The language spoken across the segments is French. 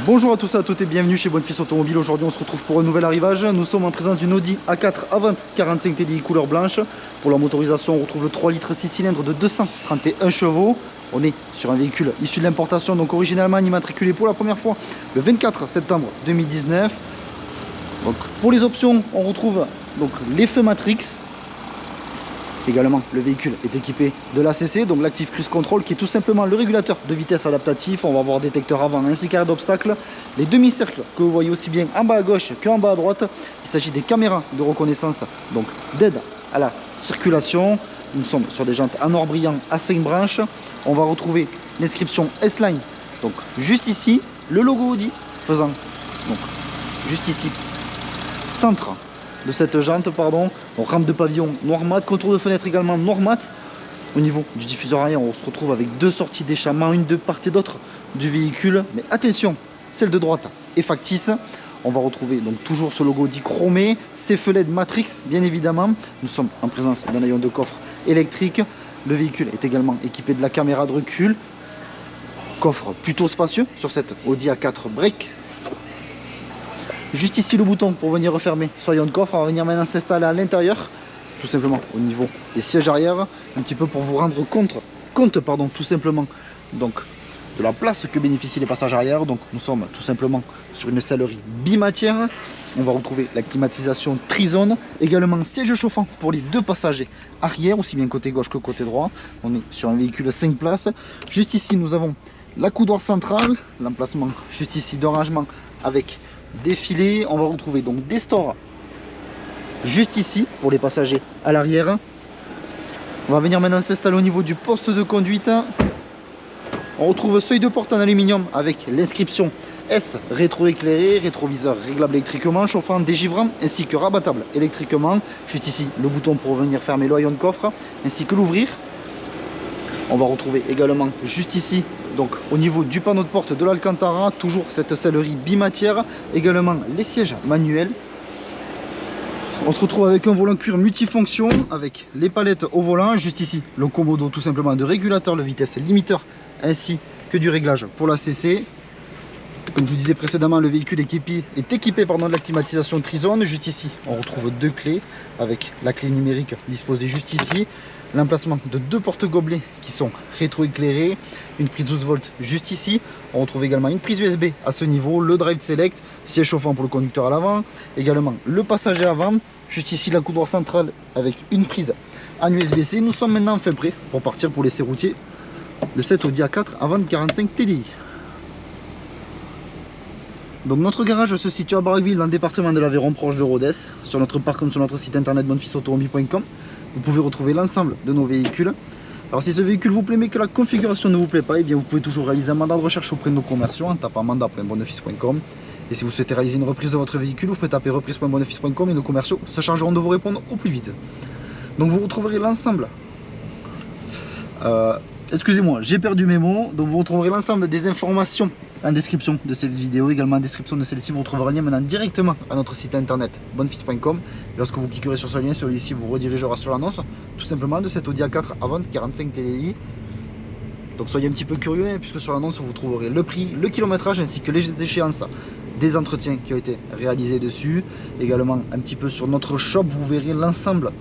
Bonjour à tous et à toutes et bienvenue chez Bonfils Automobile. Aujourd'hui on se retrouve pour un nouvel arrivage. Nous sommes en présence d'une Audi A4 Avant 45 TDI couleur blanche. Pour la motorisation on retrouve le 3 litres 6 cylindres de 231 chevaux. On est sur un véhicule issu de l'importation, donc originalement immatriculé pour la première fois le 24 septembre 2019. Donc, pour les options on retrouve donc les feux Matrix. Également, le véhicule est équipé de l'ACC, donc l'Active Cruise Control, qui est tout simplement le régulateur de vitesse adaptatif. On va avoir détecteur avant ainsi qu'arrêt d'obstacles. Les demi-cercles que vous voyez aussi bien en bas à gauche qu'en bas à droite. Il s'agit des caméras de reconnaissance, donc d'aide à la circulation. Nous sommes sur des jantes en or brillant à 5 branches. On va retrouver l'inscription S-Line, donc juste ici. Le logo Audi faisant donc juste ici centre de cette jante, pardon. Donc, rampe de pavillon noir mat, contour de fenêtre également noir mat. Au niveau du diffuseur arrière, on se retrouve avec deux sorties d'échappement, une de part et d'autre du véhicule. Mais attention, celle de droite est factice. On va retrouver donc toujours ce logo dit chromé, ces feux LED Matrix bien évidemment. Nous sommes en présence d'un ayon de coffre électrique. Le véhicule est également équipé de la caméra de recul. Coffre plutôt spacieux sur cette Audi A4 Break. Juste ici le bouton pour venir refermer ce rayon de coffre. On va venir maintenant s'installer à l'intérieur, tout simplement au niveau des sièges arrière, un petit peu pour vous rendre compte tout simplement donc de la place que bénéficient les passages arrière. Donc nous sommes tout simplement sur une sellerie bimatière. On va retrouver la climatisation trizone, également siège chauffant pour les deux passagers arrière, aussi bien côté gauche que côté droit. On est sur un véhicule 5 places. Juste ici nous avons la coudoir centrale, l'emplacement juste ici de rangement avec défilé. On va retrouver donc des stores juste ici pour les passagers à l'arrière. On va venir maintenant s'installer au niveau du poste de conduite. On retrouve seuil de porte en aluminium avec l'inscription S rétroéclairé, rétroviseur réglable électriquement, chauffant, dégivrant ainsi que rabattable électriquement. Juste ici le bouton pour venir fermer le haillon de coffre ainsi que l'ouvrir. On va retrouver également juste ici donc au niveau du panneau de porte de l'Alcantara, toujours cette sellerie bimatière, également les sièges manuels. On se retrouve avec un volant cuir multifonction avec les palettes au volant. Juste ici le commodo tout simplement de régulateur de vitesse limiteur ainsi que du réglage pour la CC. Comme je vous disais précédemment, le véhicule est équipé de la climatisation trizone. Juste ici on retrouve deux clés avec la clé numérique disposée juste ici. L'emplacement de deux porte-gobelets qui sont rétroéclairés, une prise 12 volts juste ici. On retrouve également une prise USB à ce niveau, le Drive Select, siège chauffant pour le conducteur à l'avant, également le passager avant. Juste ici la coudoir centrale avec une prise en USB-C. Nous sommes maintenant enfin prêts pour partir pour l'essai routier de cette Audi A4 Avant 45 TDI. Donc notre garage se situe à Barraqueville dans le département de l'Aveyron, proche de Rodez. Sur notre parc comme sur notre site internet bonfilsautomobile.com. Vous pouvez retrouver l'ensemble de nos véhicules. Alors si ce véhicule vous plaît mais que la configuration ne vous plaît pas, eh bien vous pouvez toujours réaliser un mandat de recherche auprès de nos commerciaux en tapant mandat.bonfils.com. Et si vous souhaitez réaliser une reprise de votre véhicule, vous pouvez taper reprise.bonfils.com et nos commerciaux se chargeront de vous répondre au plus vite. Donc vous retrouverez l'ensemble. Excusez-moi, j'ai perdu mes mots. Donc vous retrouverez l'ensemble des informations en description de cette vidéo, également en description de celle-ci. Vous retrouverez un lien maintenant directement à notre site internet bonfils.com. Lorsque vous cliquerez sur ce lien, celui-ci vous redirigera sur l'annonce tout simplement de cette Audi A4 Avant 45 TDI. Donc soyez un petit peu curieux, hein, puisque sur l'annonce vous trouverez le prix, le kilométrage ainsi que les échéances des entretiens qui ont été réalisés dessus. Également un petit peu sur notre shop, vous verrez l'ensemble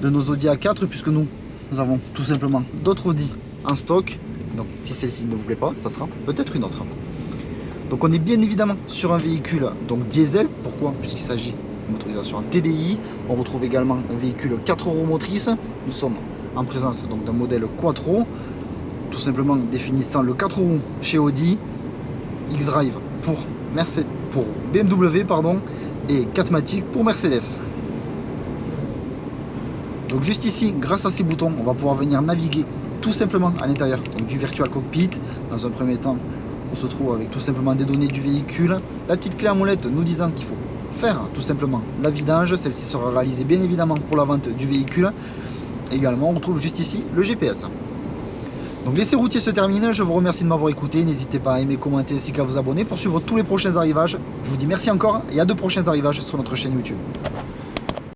de nos Audi A4, puisque nous avons tout simplement d'autres Audi en stock. Donc si celle-ci ne vous plaît pas, ça sera peut-être une autre. Donc on est bien évidemment sur un véhicule donc diesel. Pourquoi? Puisqu'il s'agit d'une motorisation en TDI. On retrouve également un véhicule 4 roues motrices. Nous sommes en présence donc d'un modèle Quattro, tout simplement définissant le 4 roues chez Audi, X-Drive pour BMW pardon, et 4MATIC pour Mercedes. Donc juste ici, grâce à ces boutons, on va pouvoir venir naviguer tout simplement à l'intérieur du Virtual Cockpit. Dans un premier temps, on se trouve avec tout simplement des données du véhicule, la petite clé à molette nous disant qu'il faut faire tout simplement la vidange. Celle-ci sera réalisée bien évidemment pour la vente du véhicule. Également on retrouve juste ici le GPS. Donc l'essai routier se termine, je vous remercie de m'avoir écouté, n'hésitez pas à aimer, commenter ainsi qu'à vous abonner pour suivre tous les prochains arrivages. Je vous dis merci encore et à de prochains arrivages sur notre chaîne YouTube.